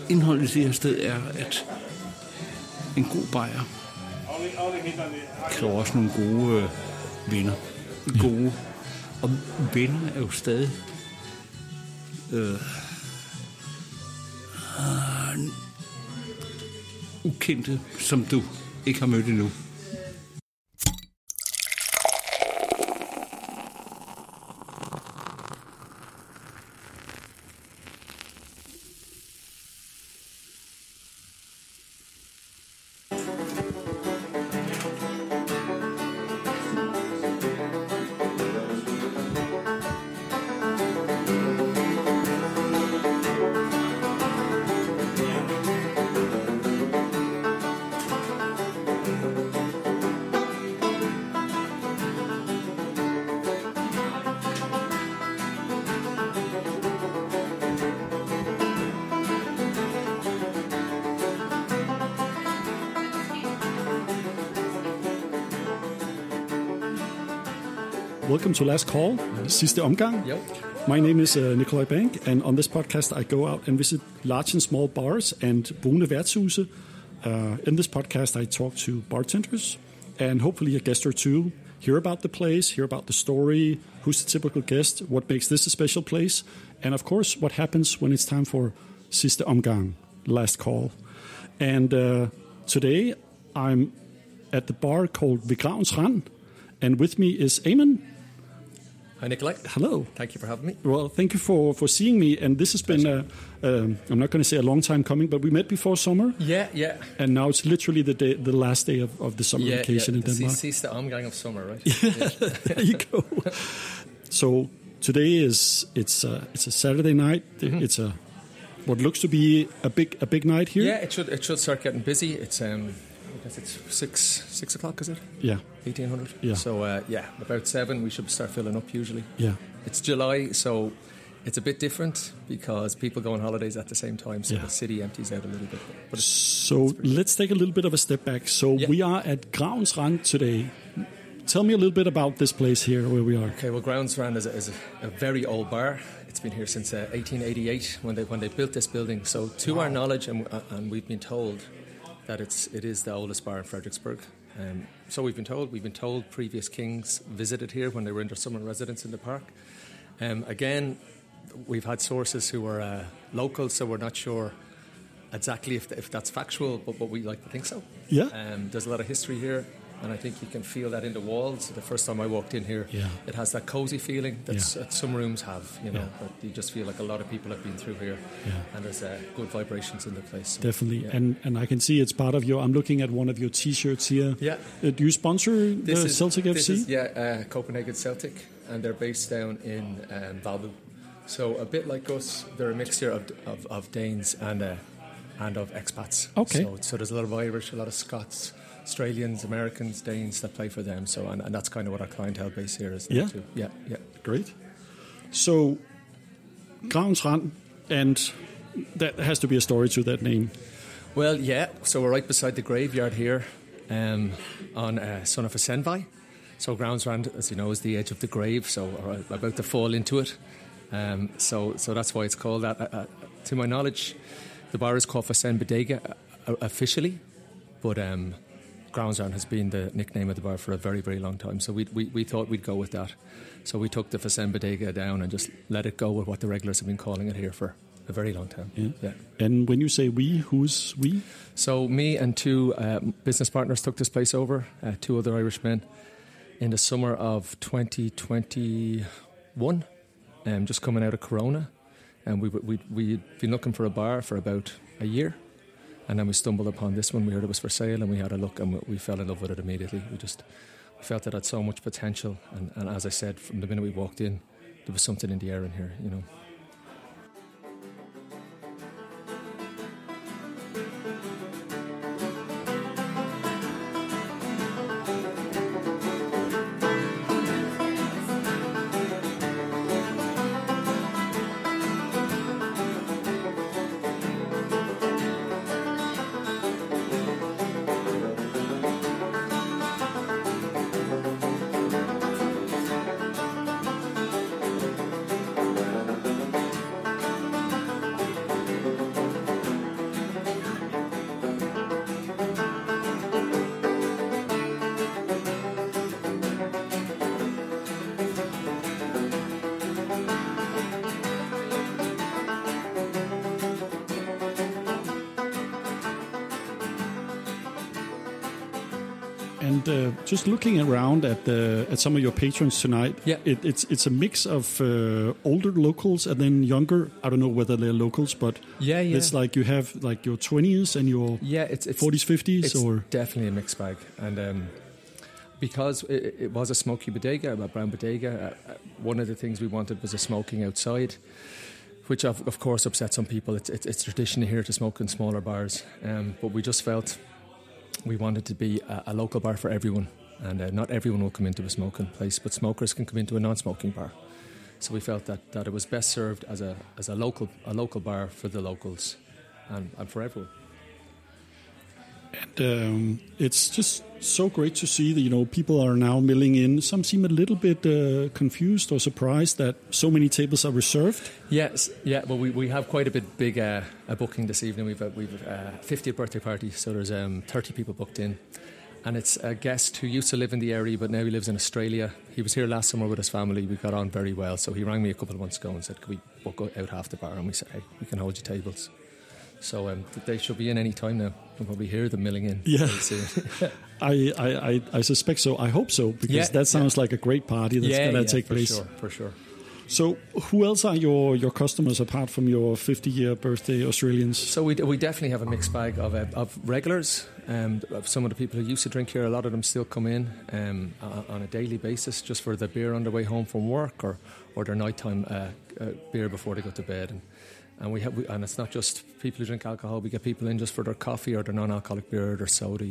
indholdet i det her sted er, at en god bajer kræver også nogle gode venner. Gode. Og venner er jo stadig ukendte, som du ikke har mødt endnu. Welcome to Last Call, sidste omgang. Yep. My name is Nikolai Bank, and on this podcast I go out and visit large and small bars and brune værtshuse. In this podcast I talk to bartenders and hopefully a guest or two, hear about the place, hear about the story, who's the typical guest, what makes this a special place, and of course what happens when it's time for sidste omgang, last call. And today I'm at the bar called Gravens Rand, and with me is Eamonn. Hi, Nikolai. Hello. Thank you for having me. Well, thank you for seeing me. And this has been, I'm not going to say a long time coming, but we met before summer. Yeah. And now it's literally the last day of the summer vacation in Denmark. Sidste omgang of summer, right? Yeah. There you go. So today it's a Saturday night. Mm-hmm. It's what looks to be a big night here. Yeah, it should start getting busy. It's I guess it's 6 o'clock, is it? Yeah. 1800. Yeah. So about 7 we should start filling up usually. Yeah. It's July, so it's a bit different because people go on holidays at the same time, so the city empties out a little bit. But let's take a little bit of a step back. So we are at Gravens Rand today. Tell me a little bit about this place here where we are. Okay, well, Gravens Rand is a very old bar. It's been here since 1888 when they built this building. So to our knowledge, and we've been told that it is the oldest bar in Frederiksberg. So we've been told previous kings visited here when they were in their summer residence in the park. Again, we've had sources who were local, so we're not sure exactly if that's factual, but we like to think so. Yeah. There's a lot of history here, and I think you can feel that in the walls. The first time I walked in here, it has that cozy feeling that some rooms have, but you just feel like a lot of people have been through here, and there's good vibrations in the place. So, definitely, and I can see it's part of your. I'm looking at one of your T-shirts here. Yeah. Do you sponsor Celtic FC? This is, Copenhagen Celtic, and they're based down in Valby. So a bit like us, they're a mixture of Danes and of expats. Okay. So there's a lot of Irish, a lot of Scots, Australians, Americans, Danes that play for them. So and that's kind of what our clientele base here is. Yeah. Too. Yeah. Great. So Gravens Rand, and that has to be a story to that name. Well, yeah. So we're right beside the graveyard here, on son of a Senvai. So Gravens Rand, as you know, is the edge of the grave. So we're about to fall into it. So that's why it's called that. To my knowledge, the bar is called Fasen Bodega officially, but Gravens Rand has been the nickname of the bar for a very, very long time. So we thought we'd go with that. So we took the Fasen Bodega down and just let it go with what the regulars have been calling it here for a very long time. Yeah. And when you say we, who's we? So me and two business partners took this place over, 2 other Irish men, in the summer of 2021, just coming out of Corona. And we'd been looking for a bar for about a year. And then we stumbled upon this one. We heard it was for sale, and we had a look, and we fell in love with it immediately. We felt it had so much potential. And as I said, from the minute we walked in, there was something in the air in here, And just looking around at some of your patrons tonight, it's a mix of older locals and then younger. I don't know whether they're locals, but it's like you have like your 20s and your it's 40s, 50s, it's or definitely a mixed bag. And because it was a smoky bodega, a brown bodega, one of the things we wanted was a smoking outside, which of course upset some people. It's tradition here to smoke in smaller bars, but we just felt we wanted to be a local bar for everyone, and not everyone will come into a smoking place, but smokers can come into a non-smoking bar. So we felt that it was best served as a local bar for the locals and for everyone. And it's just so great to see that people are now milling in. Some seem a little bit confused or surprised that so many tables are reserved. Yes, yeah. Well, we have quite a big a booking this evening. We've a 50th birthday party, so there's 30 people booked in, and it's a guest who used to live in the area but now he lives in Australia. He was here last summer with his family. We got on very well, so he rang me a couple of months ago and said, "Can we book out half the bar?" And we said, "Hey, we can hold you tables." So they should be in any time now. We'll probably hear them milling in. Yeah, I suspect so. I hope so, because that sounds like a great party that's going to take place. For sure. So who else are your customers apart from your 50-year birthday Australians? So we definitely have a mixed bag of regulars. Of some of the people who used to drink here, a lot of them still come in on a daily basis just for their beer on their way home from work or their nighttime beer before they go to bed. And and it's not just people who drink alcohol. We get people in just for their coffee or their non-alcoholic beer or their soda,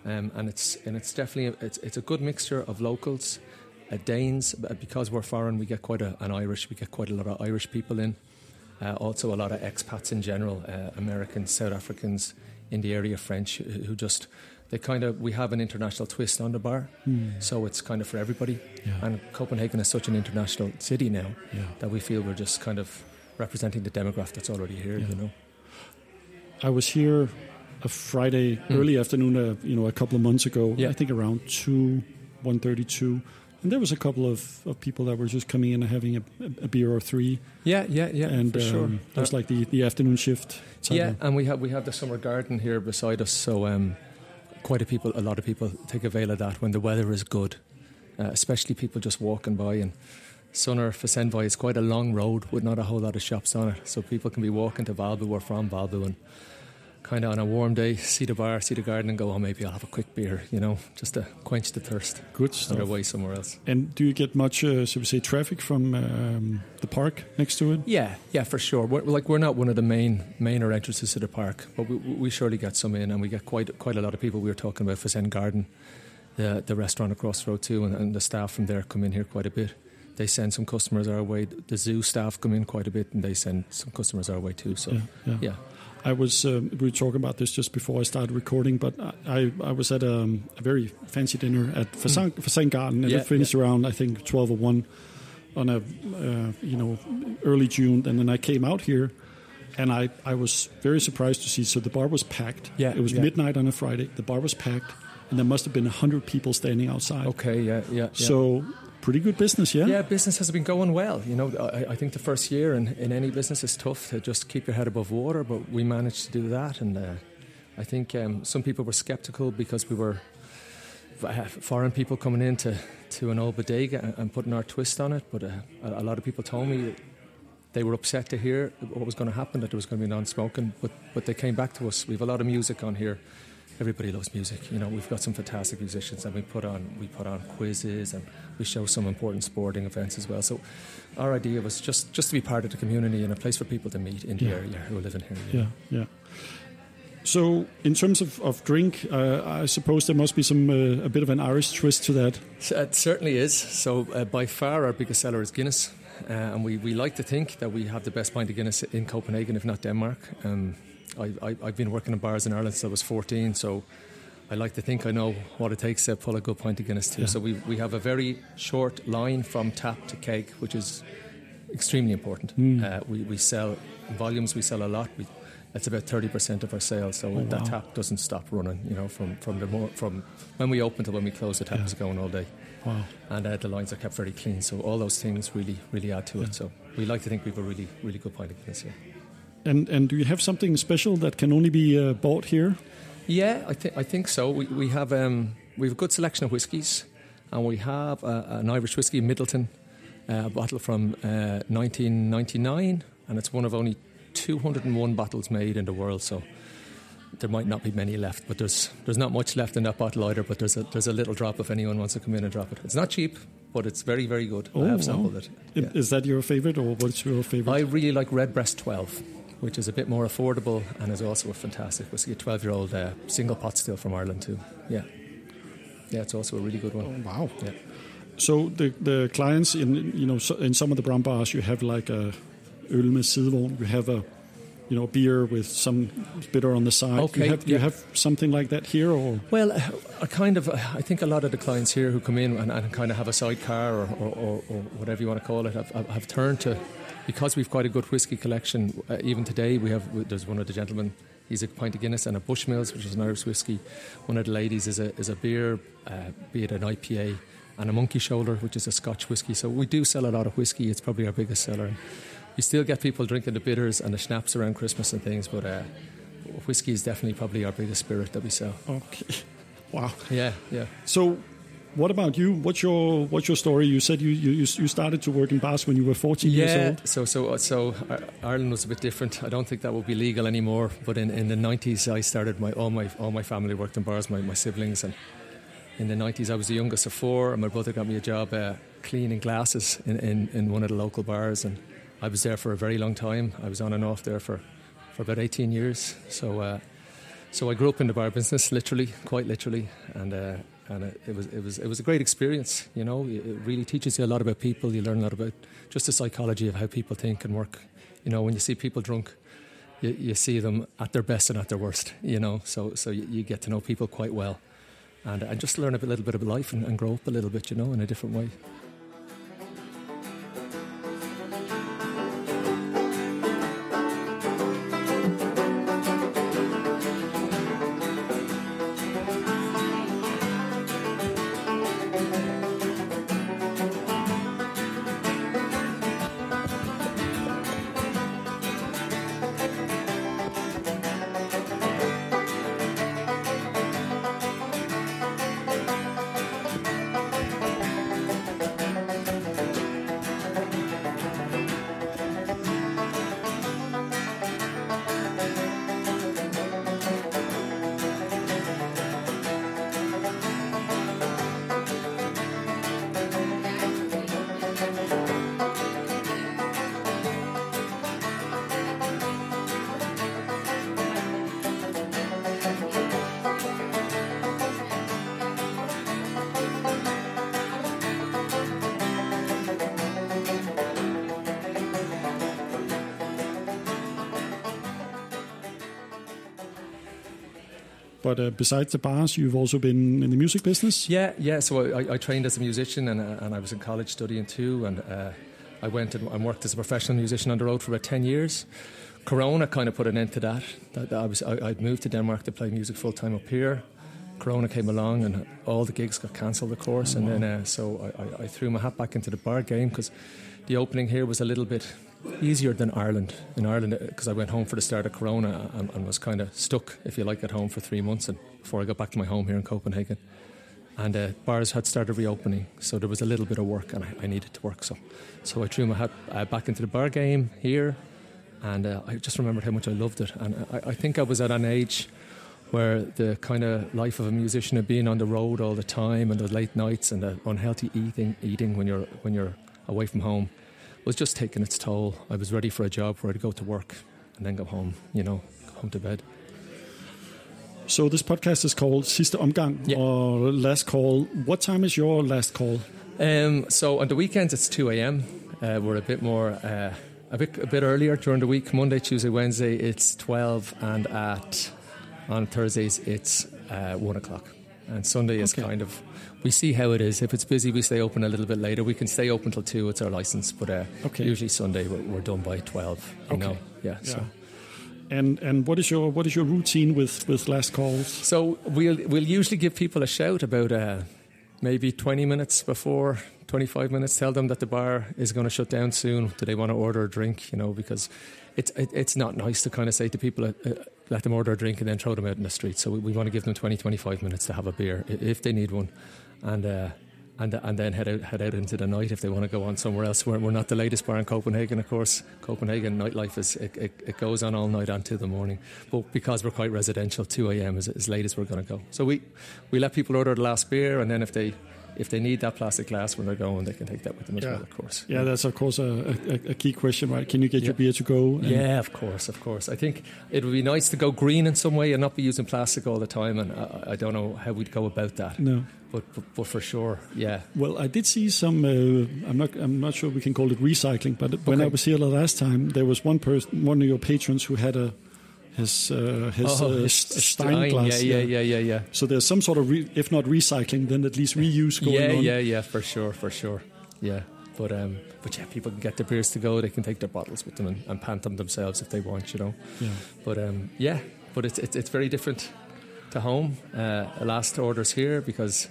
And it's definitely it's a good mixture of locals, Danes. Because we're foreign, we get quite an Irish. We get quite a lot of Irish people in. Also a lot of expats in general, Americans, South Africans in the area, French, who just we have an international twist on the bar, so it's kind of for everybody. Yeah. And Copenhagen is such an international city now that we feel we're just kind of representing the demographic that's already here, I was here a Friday early afternoon, a couple of months ago. I think around 1:32, and there was a couple of people that were just coming in and having a beer or three. And for sure, it was like the afternoon shift. And we have the summer garden here beside us, so a lot of people take avail of that when the weather is good, especially people just walking by. And Sunner for Senvai is quite a long road with not a whole lot of shops on it, so people can be walking to Valbu or from Valbu and kind of on a warm day see the bar, see the garden and go, oh, maybe I'll have a quick beer, just to quench the thirst. Good stuff. On their way somewhere else. And do you get much, traffic from the park next to it? Yeah, for sure. We're not one of the main entrances to the park, but we surely get some in, and we get quite a lot of people. We were talking about Fazen Garden, the restaurant across the road too, and the staff from there come in here quite a bit. They send some customers our way. The zoo staff come in quite a bit, and they send some customers our way too. So, yeah. I was we were talking about this just before I started recording, but I was at a very fancy dinner at Fazen Garden, and it finished around, I think, 12 or 1 on a early June, and then I came out here, and I was very surprised to see. So the bar was packed. It was midnight on a Friday. The bar was packed, and there must have been 100 people standing outside. Okay, yeah. So. Pretty good business, yeah? Yeah, business has been going well. I think the first year in any business is tough to just keep your head above water, but we managed to do that. And I think some people were sceptical because we were foreign people coming in to an old bodega and putting our twist on it. But a lot of people told me they were upset to hear what was going to happen, that there was going to be non-smoking. But they came back to us. We have a lot of music on here. Everybody loves music. We've got some fantastic musicians, and we put on quizzes, and we show some important sporting events as well. So our idea was just to be part of the community and a place for people to meet in the area who are living here. Yeah. So in terms of drink, I suppose there must be a bit of an Irish twist to that. It certainly is. So by far our biggest seller is Guinness, and we like to think that we have the best pint of Guinness in Copenhagen, if not Denmark. I've been working in bars in Ireland since I was 14, so I like to think I know what it takes to pull a good pint of Guinness too. Yeah. So we have a very short line from tap to keg, which is extremely important. We sell volumes. We sell a lot. That's about 30% of our sales. So that tap doesn't stop running. From when we open to when we close, the tap is going all day. Wow! And the lines are kept very clean. So all those things really add to it. So we like to think we have a really good pint of Guinness here. And do you have something special that can only be bought here? Yeah, I think so. We have we have a good selection of whiskies, and we have an Irish whiskey, Middleton, a bottle from 1999, and it's one of only 201 bottles made in the world, so there might not be many left, but there's not much left in that bottle either, but there's a little drop if anyone wants to come in and drop it. It's not cheap, but it's very, very good. I have sampled it. Yeah. Is that your favourite, or what's your favourite? I really like Redbreast 12, which is a bit more affordable and is also a fantastic whiskey, a 12-year-old single pot still from Ireland too. Yeah, it's also a really good one. Oh, wow. Yeah. So the clients in some of the brown bars, you have like a øl med sidevogn, you have a beer with some bitter on the side. Okay, you have something like that here, or? Well, I think a lot of the clients here who come in and kind of have a sidecar or whatever you want to call it, have turned to, because we've quite a good whiskey collection. Even today, there's one of the gentlemen. He's a pint of Guinness and a Bushmills, which is an Irish whiskey. One of the ladies is a beer, be it an IPA, and a Monkey Shoulder, which is a Scotch whiskey. So we do sell a lot of whiskey. It's probably our biggest seller. You still get people drinking the bitters and the schnapps around Christmas and things, but whiskey is definitely probably our biggest spirit that we sell. Okay. Wow. Yeah. So, what about you? What's your story? You said you started to work in bars when you were 14 years old. So Ireland was a bit different. I don't think that would be legal anymore. But in the 90s, I started all my family worked in bars. My siblings, and in the 90s, I was the youngest of four, and my brother got me a job cleaning glasses in one of the local bars, and I was there for a very long time. I was on and off there for about 18 years. So I grew up in the bar business, quite literally, and it was a great experience. It really teaches you a lot about people. You learn a lot about just the psychology of how people think and work. When you see people drunk, you see them at their best and at their worst. So you get to know people quite well, and just learn a little bit about life and grow up a little bit. In a different way. But besides the bars, you've also been in the music business? Yeah. So I trained as a musician, and I was in college studying too, and I went and worked as a professional musician on the road for about 10 years. Corona kind of put an end to that. I'd moved to Denmark to play music full-time up here. Corona came along and all the gigs got cancelled, of course, and then so I threw my hat back into the bar game, because the opening here was a little bit easier than Ireland. In Ireland, because I went home for the start of Corona and was kind of stuck, if you like, at home for 3 months, and before I got back to my home here in Copenhagen. And bars had started reopening, so there was a little bit of work, and I needed to work. So I threw my hat back into the bar game here, and I just remembered how much I loved it. And I think I was at an age where the kind of life of a musician of being on the road all the time, and the late nights and the unhealthy eating when you're away from home, was just taking its toll. I was ready for a job where I'd go to work and then go home, go home to bed. So this podcast is called Sidste Omgang, or Last Call. What time is your last call? So on the weekends it's 2 a.m. We're a bit more, a bit earlier during the week. Monday, Tuesday, Wednesday it's 12, and on Thursdays it's 1 o'clock. And Sunday is kind of, we see how it is. If it's busy, we stay open a little bit later. We can stay open till 2. It's our license, but usually Sunday we're done by 12. Yeah. So. And what is your routine with last calls? So we'll usually give people a shout about maybe 20 minutes before, 25 minutes. Tell them that the bar is going to shut down soon. Do they want to order a drink? Because it's not nice to kind of say to people let them order a drink and then throw them out in the street. So we want to give them 20-25 minutes to have a beer if they need one, and then head out into the night if they want to go on somewhere else. We're not the latest bar in Copenhagen, of course. Copenhagen nightlife it goes on all night until the morning. But because we're quite residential, 2 a.m. is as late as we're going to go. So we let people order the last beer, and then if they need that plastic glass when they're going, they can take that with them as well, of course. Yeah, that's of course a key question, right? Can you get your beer to go? Yeah, of course. I think it would be nice to go green in some way and not be using plastic all the time, and I don't know how we'd go about that. No. But for sure, yeah. Well, I did see some. I'm not sure we can call it recycling, but when I was here the last time, there was one of your patrons who had his Stein glass. Yeah. So there's some sort of, if not recycling, then at least reuse going on. Yeah, for sure. Yeah, but yeah, people can get their beers to go. They can take their bottles with them and pant them themselves if they want, you know. Yeah. But it's very different to home. Last orders here because,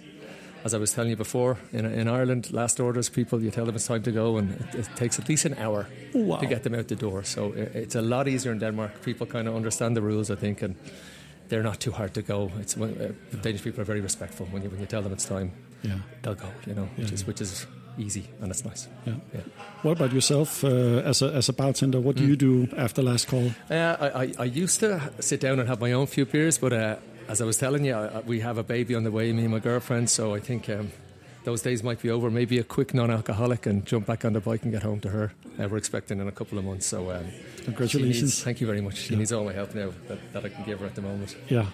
as I was telling you before, in Ireland, last orders, people, you tell them it's time to go, and it takes at least an hour to get them out the door. So it's a lot easier in Denmark. People kind of understand the rules, I think, and they're not too hard to go. Danish people are very respectful. When you tell them it's time, they'll go, you know, which is easy, and it's nice. Yeah. What about yourself as a bartender? What do you do after last call? I used to sit down and have my own few beers, but as I was telling you, we have a baby on the way, me and my girlfriend, so I think those days might be over. Maybe a quick non-alcoholic and jump back on the bike and get home to her. We're expecting in a couple of months, so congratulations. Thank you very much. She needs all my help now that I can give her at the moment. Yeah.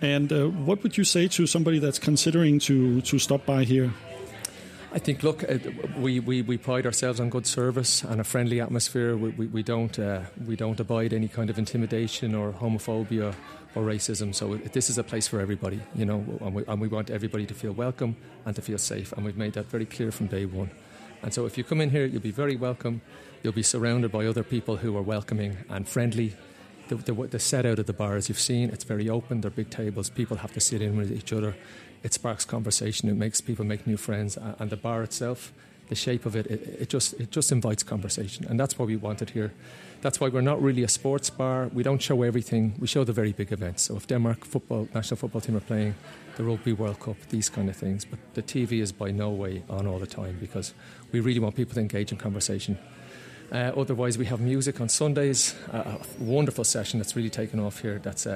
And what would you say to somebody that's considering to stop by here? I think, look, we pride ourselves on good service and a friendly atmosphere. We don't abide any kind of intimidation or homophobia or racism. So this is a place for everybody, you know, and we want everybody to feel welcome and to feel safe. And we've made that very clear from day one. And so if you come in here, you'll be very welcome. You'll be surrounded by other people who are welcoming and friendly. The set out of the bar, as you've seen, it's very open. They're big tables. People have to sit in with each other. It sparks conversation. It makes people make new friends. And the bar itself, the shape of it just invites conversation. And that's what we wanted here. That's why we're not really a sports bar. We don't show everything. We show the very big events. So if Denmark national football team are playing, the Rugby World Cup, these kind of things. But the TV is by no way on all the time because we really want people to engage in conversation. Otherwise, we have music on Sundays, a wonderful session that's really taken off here. That's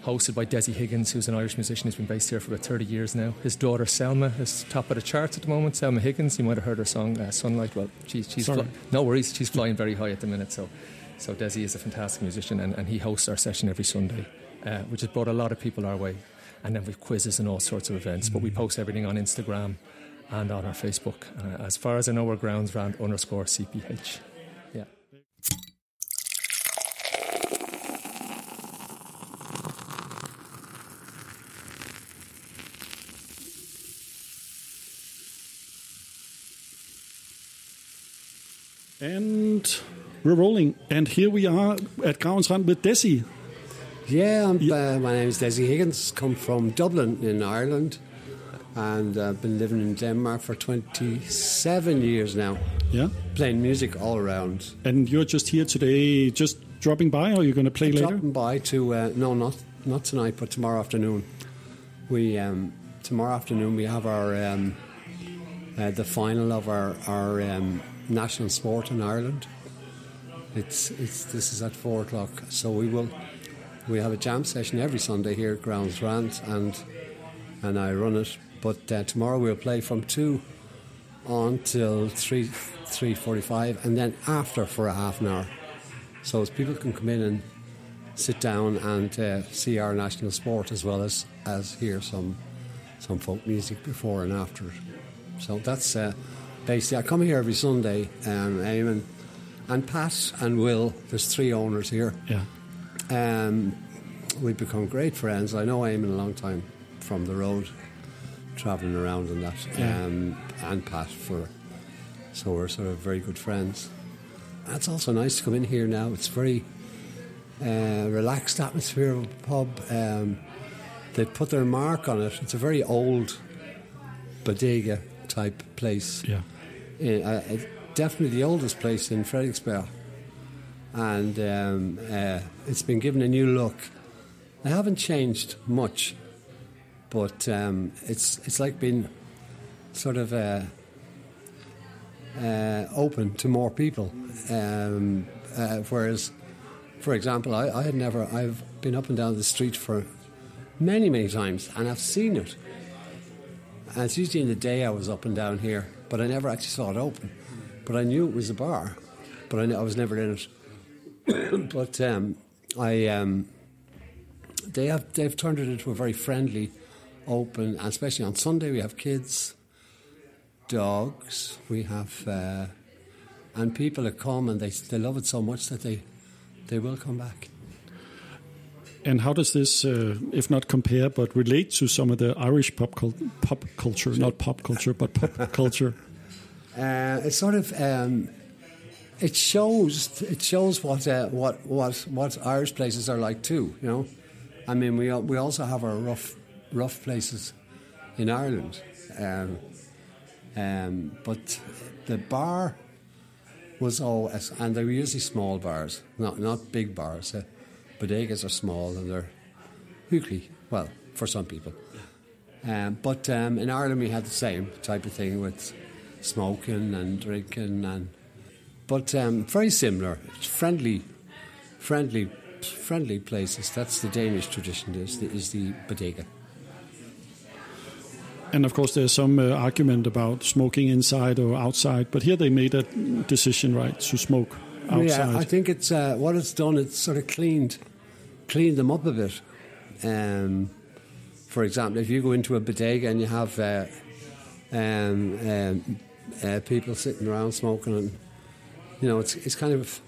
hosted by Desi Higgins, who's an Irish musician who's been based here for about 30 years now. His daughter Selma is top of the charts at the moment. Selma Higgins, you might have heard her song Sunlight. Well, she's no worries, she's flying very high at the minute. So Desi is a fantastic musician, and he hosts our session every Sunday, which has brought a lot of people our way. And then we've quizzes and all sorts of events, but we post everything on Instagram and on our Facebook. As far as I know, we're Gravens Rand _CPH. Yeah. And we're rolling. And here we are at Gravens Rand with Desi. Yeah, my name is Desi Higgins. Come from Dublin in Ireland, and I've been living in Denmark for 27 years now. Yeah, playing music all around. And you're just here today, just dropping by, or are you going to play later? Dropping by to no, not tonight, but tomorrow afternoon. Tomorrow afternoon we have our the final of our national sport in Ireland. This is at 4:00, so we have a jam session every Sunday here at Gravens Rand, and I run it. But tomorrow we'll play from 2 until 3:45, and then after for a half an hour, so as people can come in and sit down and see our national sport as well as hear some folk music before and after it. So that's basically, I come here every Sunday. Eamonn and Pat and Will, there's 3 owners here. Yeah. We've become great friends. I know Eamonn a long time from the road, travelling around and that. Yeah. And Pat, so we're sort of very good friends. And it's also nice to come in here now. It's very relaxed atmosphere of a pub. They put their mark on it. It's a very old bodega type place. Yeah. Definitely the oldest place in Frederiksberg. and it's been given a new look. They haven't changed much, but it's like been sort of open to more people. Whereas, for example, I've been up and down the street for many times, and I've seen it. And it's usually in the day I was up and down here, but I never actually saw it open. But I knew it was a bar, but I was never in it. But they've turned it into a very friendly, open, and especially on Sunday we have kids, dogs, we have, and people that come and they love it so much that they will come back. And how does this, if not compare, but relate to some of the Irish pop culture? Not pop culture, but pop culture. It's sort of it shows what Irish places are like too. You know, I mean we also have our rough places in Ireland, but the bar was always, and they were usually small bars, not big bars. Bodegas are small and they're hugely, well, for some people. But in Ireland we had the same type of thing with smoking and drinking, but very similar. It's friendly places. That's the Danish tradition. Is the bodega. And of course, there's some argument about smoking inside or outside. But here they made a decision, right, to smoke outside. Yeah, I think it's what it's done. It's sort of cleaned them up a bit. For example, if you go into a bodega and you have people sitting around smoking, and you know, it's kind of,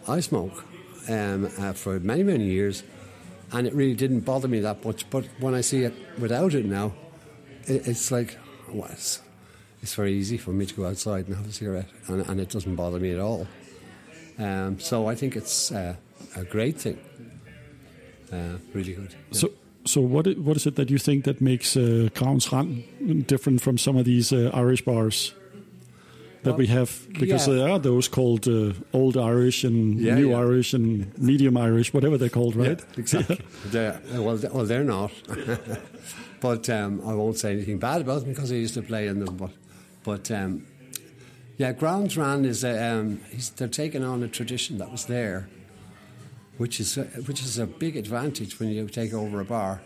I smoke for many years, and it really didn't bother me that much. But when I see it without it now, it's like, well, it's very easy for me to go outside and have a cigarette, and it doesn't bother me at all. So I think it's a great thing. Really good. Yeah. So what is it that you think that makes Gravens Rand different from some of these Irish bars that we have? Because there are those called Old Irish and New Irish and Medium Irish, whatever they're called, right? Yeah, exactly. Well, they're not. But I won't say anything bad about them because I used to play in them. But Gravens Rand is they're taking on a tradition that was there, which is a big advantage when you take over a bar,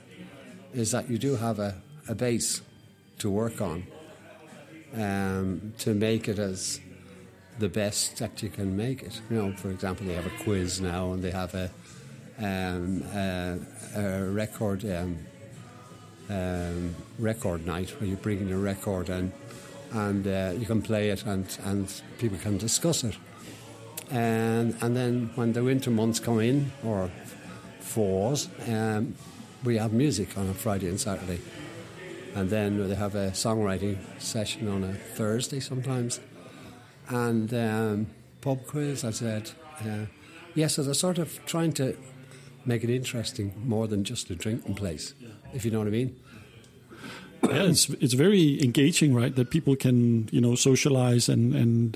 is that you do have a base to work on, to make it as the best that you can make it. You know, for example, they have a quiz now, and they have a record night where you bring in your record and you can play it and people can discuss it. And then when the winter months come in, or falls, we have music on a Friday and Saturday. And then they have a songwriting session on a Thursday sometimes. And pub quiz, I said. So they're sort of trying to make it interesting more than just a drinking place, if you know what I mean. Yeah, it's very engaging, right? That people can, socialize, and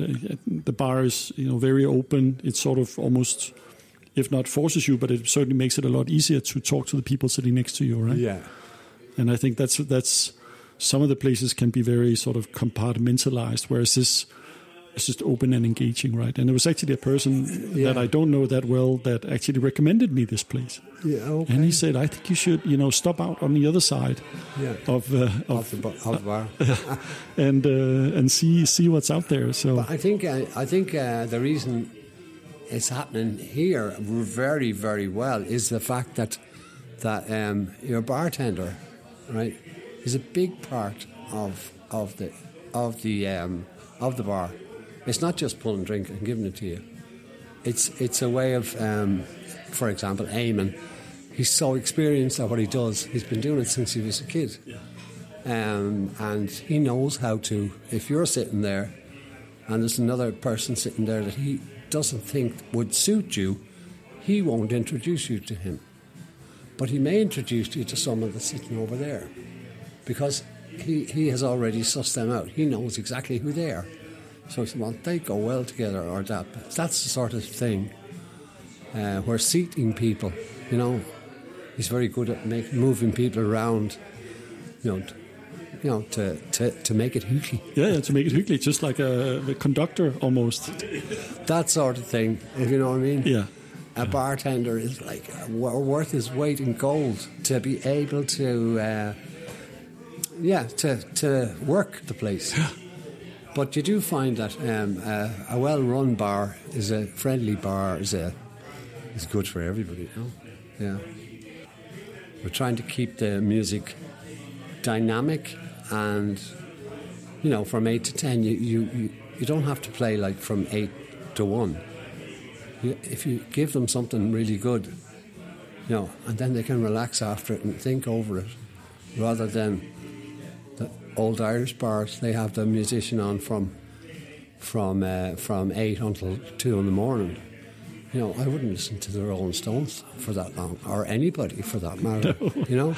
the bar is, very open. It sort of almost, if not forces you, but it certainly makes it a lot easier to talk to the people sitting next to you, right? Yeah. And I think that's some of the places can be very sort of compartmentalized, whereas this is just open and engaging, right? And there was actually a person that I don't know that well that actually recommended me this place. Yeah, okay. And he said, I think you should, stop out on the other side of the bar and see what's out there. So but I think the reason it's happening here very, very well is the fact that your bartender, right, is a big part of the bar. It's not just pulling drink and giving it to you. It's a way of, for example, Eamonn. He's so experienced at what he does. He's been doing it since he was a kid. And he knows how to, if you're sitting there and there's another person sitting there that he doesn't think would suit you, he won't introduce you to him. But he may introduce you to someone that's sitting over there, because he has already sussed them out. He knows exactly who they are. So he said, well, they go well together, or that. That's the sort of thing we're seating people, you know. He's very good at moving people around, to make it hyggeligt. Yeah, to make it hyggeligt, just like a conductor almost. That sort of thing, if you know what I mean. Yeah. A bartender is like worth his weight in gold to be able to, to work the place. But you do find that a well-run bar is a friendly bar is good for everybody. You know? Yeah, we're trying to keep the music dynamic, and from 8 to 10, you don't have to play like from 8 to 1. If you give them something really good, and then they can relax after it and think over it, rather than the old Irish bars, they have the musician on from 8 until 2 in the morning. I wouldn't listen to the Rolling Stones for that long, or anybody for that matter. No.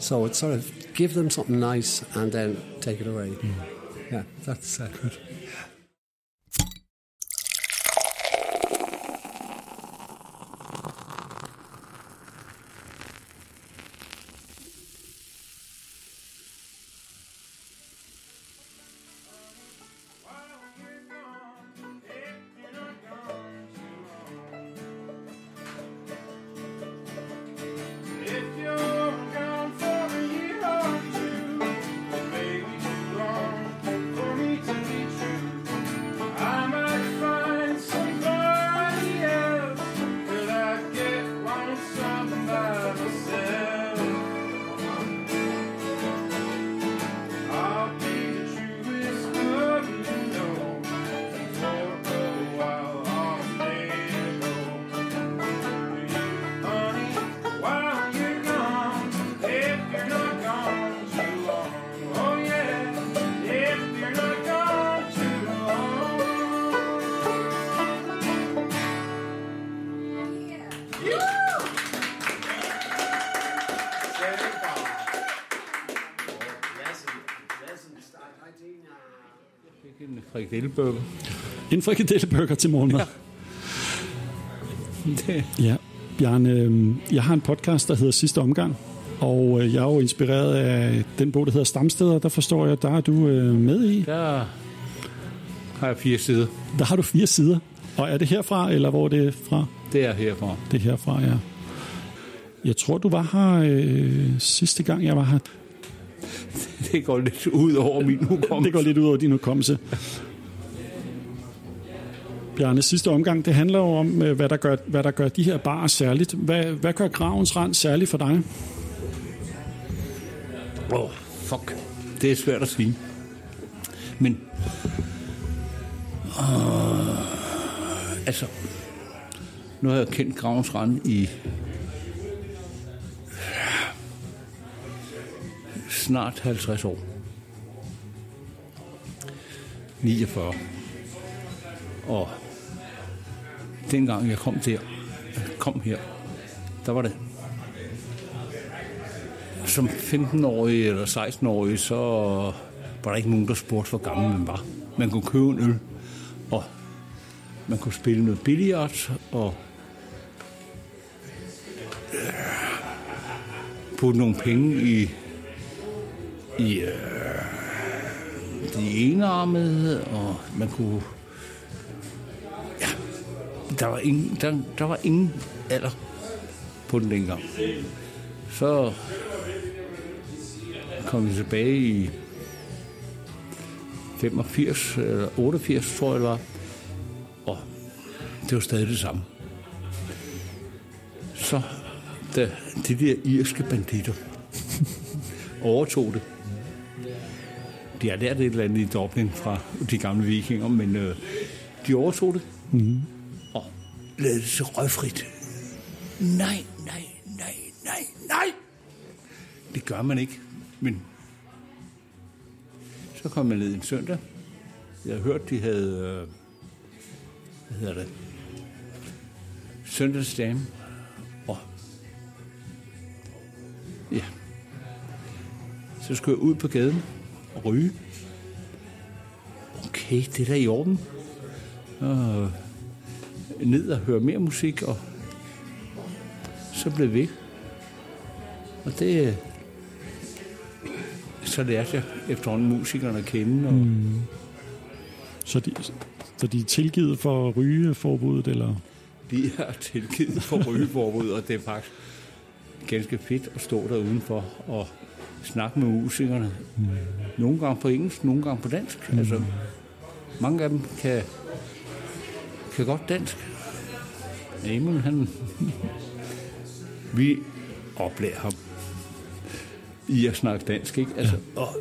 So it's sort of give them something nice and then take it away. Yeah, that's good. En frikadelleburger. En frikadelleburger til morgenmad. Ja. Ja, Bjarne, jeg har en podcast, der hedder Sidste Omgang, og jeg er jo inspireret af den bog, der hedder Stamsteder. Der forstår jeg, der er du med i. Der har jeg 4 sider. Der har du 4 sider. Og er det herfra, eller hvor er det fra? Det er herfra. Det er herfra, ja. Jeg tror, du var her sidste gang, jeg var her. Det går lidt ud over min hukommelse. Det går lidt ud over din hukommelse. Bjarne, sidste omgang, det handler jo om, hvad der gør de her barer særligt. Hvad gør Gravens Rand særligt for dig? Fuck. Det er svært at sige. Men altså, nu har jeg kendt Gravens Rand i snart 50 år. 49. Og dengang jeg kom her, der var det som 15-årig eller 16-årig, så var der ikke nogen, der spurgte, hvor gammel man var. Man kunne købe en øl, og man kunne spille noget billard, og putte nogle penge i de enarmede, og man kunne... Ja, der var ingen alder på den dengang. Så kom vi tilbage i 85 eller 88, tror jeg det var, og det var stadig det samme. Så da de der irske banditter overtog det. De har lært et eller andet i Dublin fra de gamle vikinger, men de overtog det og lavede det så røgfrit. Nej. Det gør man ikke, men så kom man ned en søndag. Jeg har hørt, de havde, søndagsdame, og ja, så skulle jeg ud på gaden og ryge. Okay, det er da i orden. Og ned og høre mere musik, og så blev det væk. Og det... Så lærte jeg efterhånden musikerne at kende. Og Så de er tilgivet for rygeforbuddet, eller? De er tilgivet for rygeforbuddet, og det er faktisk ganske fedt at stå der udenfor og snakke med musikerne. Nogle gange på engelsk, nogle gange på dansk. Altså, mange af dem kan godt dansk. Eamonn, han... Vi oplærer ham i at snakke dansk, ikke? Altså, og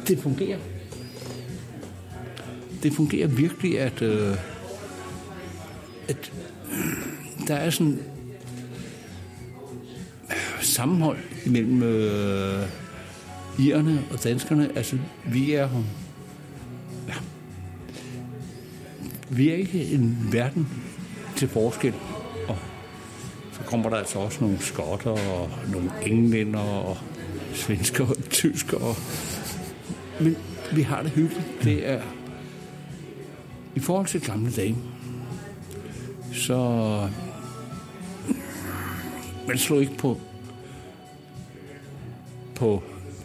det fungerer. Det fungerer virkelig, at der er sådan sammenhold mellem irerne og danskerne. Altså, vi er ikke en verden til forskel. Og så kommer der altså også nogle skotter og nogle englænder og svensker og tyskere. Men vi har det hyggeligt. Det er i forhold til gamle dage. Så man slår ikke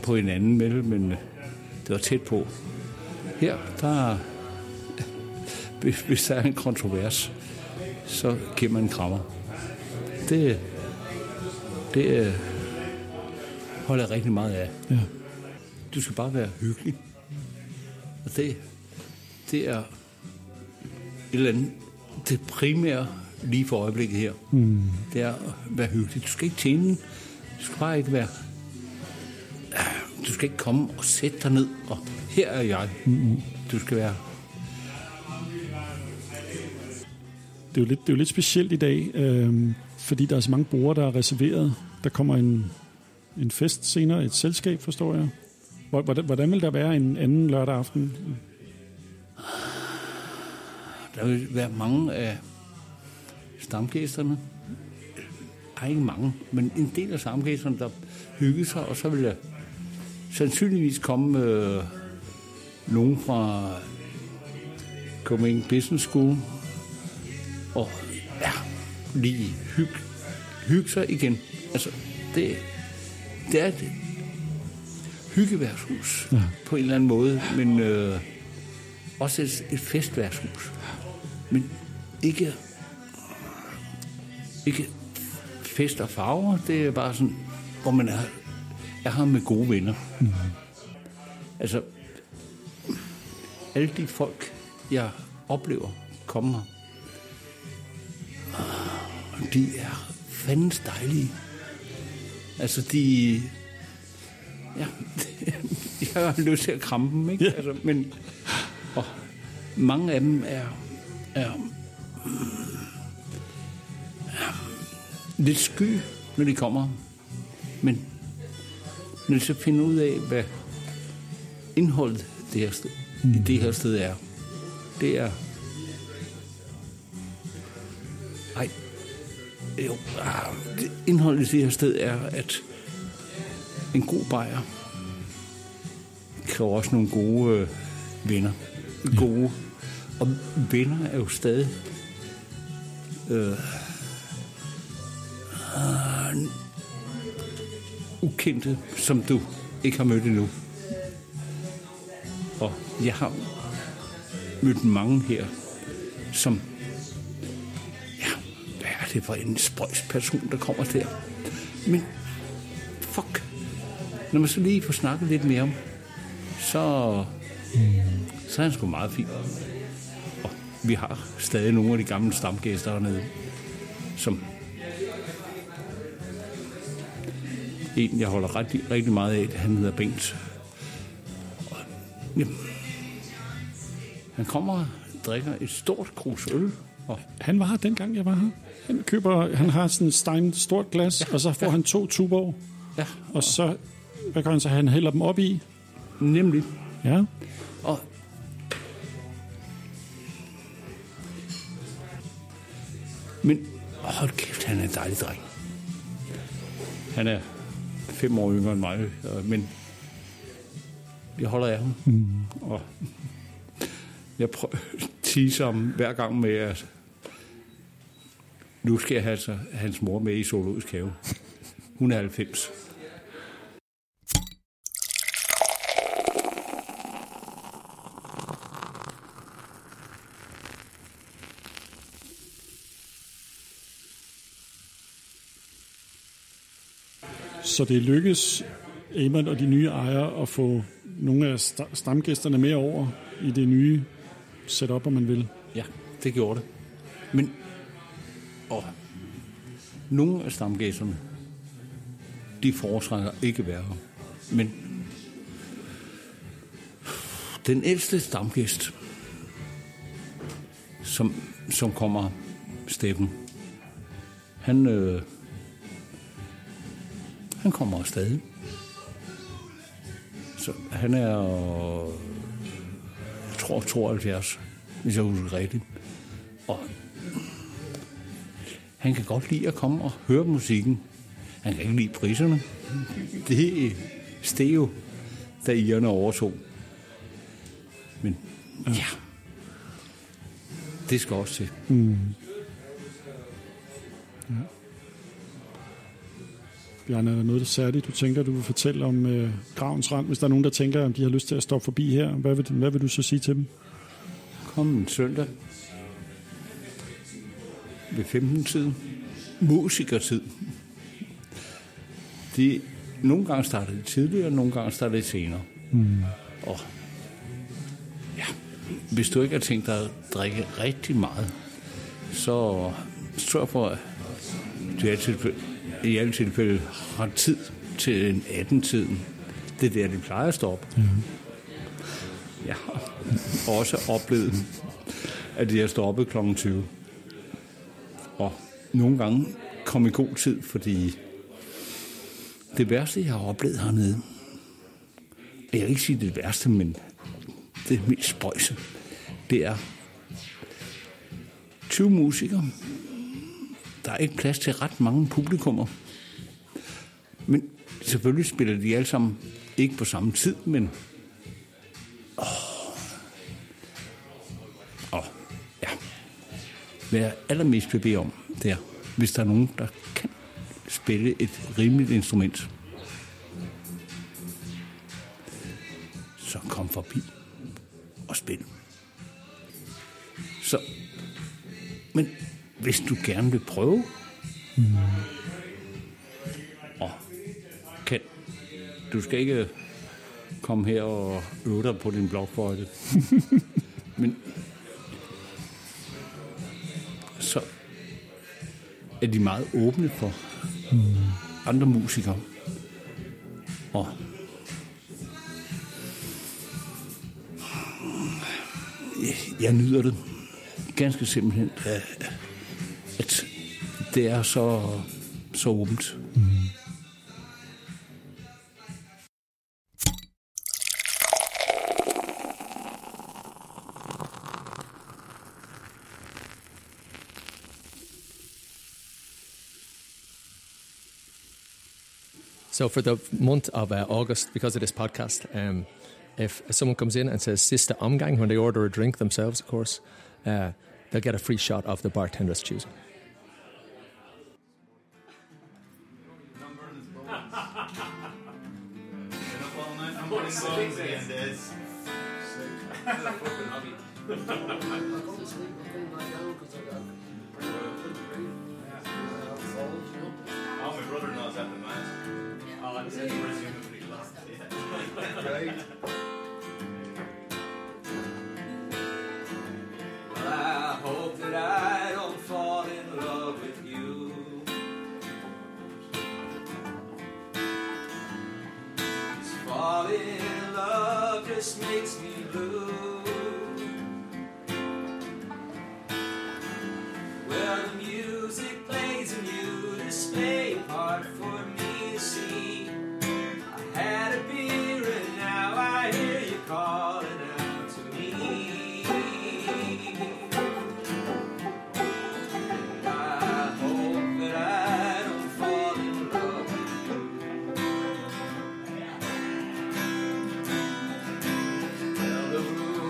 på hinanden med det, men det var tæt på. Her, der hvis der er en kontrovers, så giver man en krammer. Det holder jeg rigtig meget af. Ja. Du skal bare være hyggelig. Og det er et eller andet, det primære lige for øjeblikket her. Det er at være hyggelig. Du skal ikke tjene den. Du skal bare ikke være... Du skal ikke komme og sætte dig ned, og her er jeg. Du skal være... Det er jo lidt specielt i dag, fordi der er så mange borde, der er reserveret. Der kommer en fest senere, et selskab, forstår jeg. Hvordan vil der være en anden lørdag aften? Der vil være mange af stamgæsterne. Ikke mange, men en del af stamgæsterne, der hygger sig, og så vil der sandsynligvis komme nogen fra Copenhagen Business School, og lige hygge sig igen. Altså, det er et hyggeværtshus på en eller anden måde, men også et festværtshus. Men ikke fest og farver, det er bare sådan, hvor man er her med gode venner. Altså, alle de folk, jeg oplever komme her, de er fandens dejlige. Altså, jeg har lyst til at kramme dem, ikke? Altså, men mange af dem er lidt sky, når de kommer. Men når de så finder ud af, hvad indholdet det her sted, i det her sted er, det er... Indholdet i det her sted er, at en god bajer kræver også nogle gode venner. Gode. Og venner er jo stadig ukendte, som du ikke har mødt endnu. Og jeg har mødt mange her, som... hvad er det for en spøjs person, der kommer der? Men fuck, når man så lige får snakket lidt mere om, så er han sgu meget fin. Og vi har stadig nogle af de gamle stamgæster dernede, som en, jeg holder rigtig meget af, han hedder Bengt. Og, han kommer og drikker et stort krus øl. Og han var her dengang, jeg var her. Han har sådan et stort glas, og så får han 2 tuborg. Ja. Og så, hvad gør han så? Han hælder dem op i? Nemlig. Ja. Og men hold kæft, han er en dejlig dreng. Han er 5 år yngre end mig, men jeg holder af ham. Og jeg prøver at tease ham hver gang med, at Nu skal jeg have hans mor med i zoologisk have. Hun er 90. Så det lykkes Eamonn og de nye ejere at få nogle af stamgæsterne med over i det nye setup, om man vil. Ja, det gjorde det. Men nogle af stamgæsterne, de foretrækker ikke være her. Men den ældste stamgæst, som kommer, Steffen, han kommer stadig. Så han er, jeg tror, 72, hvis jeg husker rigtigt. Og han kan godt lide at komme og høre musikken. Han kan ikke lide priserne. Det steg jo, da irerne overtog. Men ja, det skal også til. Mm. Ja. Bjarne, er der noget særligt, du tænker, du vil fortælle om Gravens Rand? Hvis der er nogen, der tænker, om de har lyst til at stoppe forbi her, hvad vil du så sige til dem? Kom en søndag ved 15-tiden. Musikertid. Nogle gange starter det tidligere, nogle gange starter det senere. Mm. Og ja, hvis du ikke har tænkt dig at drikke rigtig meget, så sørg for, at du i alle tilfælde har tid til en 18-tiden. Det er der, de plejer at stoppe. Mm. Jeg har også oplevet, at de har stoppet kl. 20. Og nogle gange kom i god tid, fordi det værste, jeg har oplevet hernede, jeg vil ikke sige det værste, men det mest spøjse, det er 20 musikere. Der er ikke plads til ret mange publikummer. Men selvfølgelig spiller de alle sammen ikke på samme tid, men ja. Hvad jeg allermest vil bede om, det er, hvis der er nogen, der kan spille et rimeligt instrument, så kom forbi og spil. Så, men hvis du gerne vil prøve, og kan, du skal ikke komme her og øve dig på din blokfløjte, men så er de meget åbne for andre musikere. Og jeg nyder det ganske simpelthen, at det er så åbent. So for the month of August, because of this podcast, if someone comes in and says "siste omgang" when they order a drink themselves, of course, they'll get a free shot of the bartender's choosing. My brother knows that the man. Oh, this is presumably lost. Right. Well, I hope that I don't fall in love with you. 'Cause falling in love just makes me blue. Well, the music plays and you display a part for me to see. I had a beer and now I hear you calling out to me. And I hope that I don't fall in love with you. Well, the room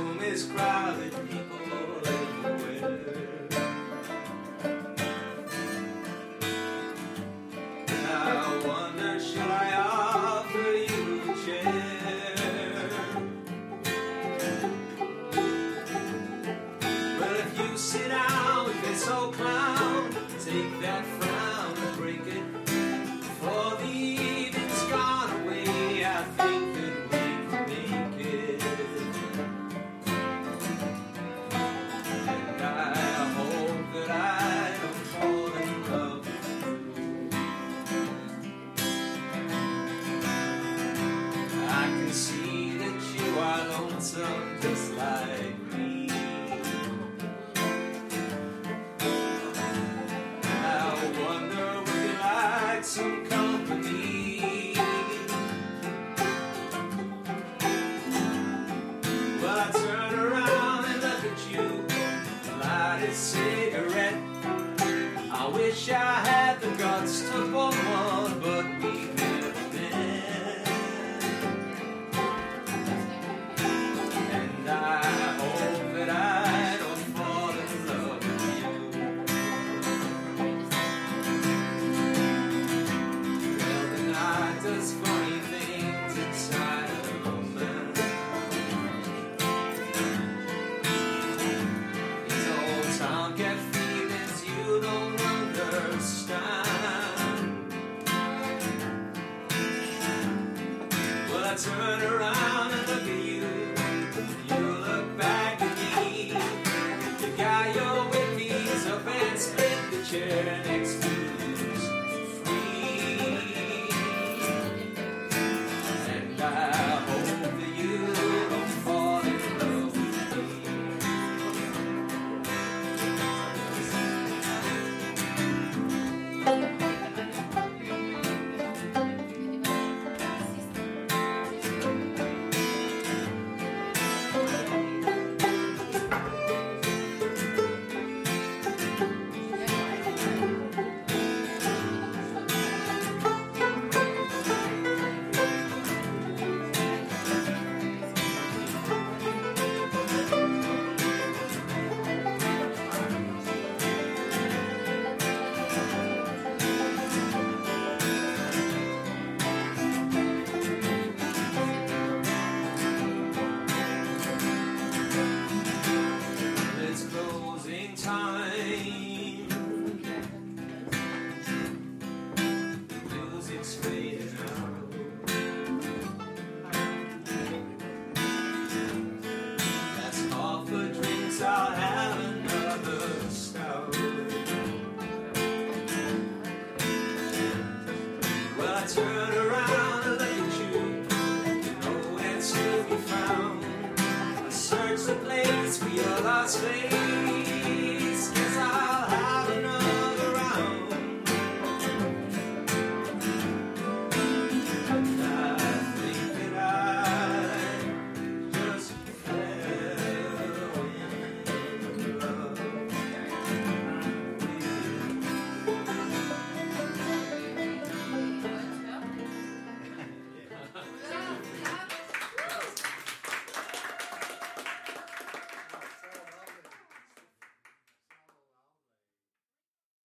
turn around and look at you, you look back at me. You got your wickies up and split the chair next to you's free. And I hope that you don't fall in love with me. It's closing time. The music's fading out. That's all for drinks. I'll have another stout. Well, I turn around and look at you. Nowhere to be found. I search the place for your lost faith.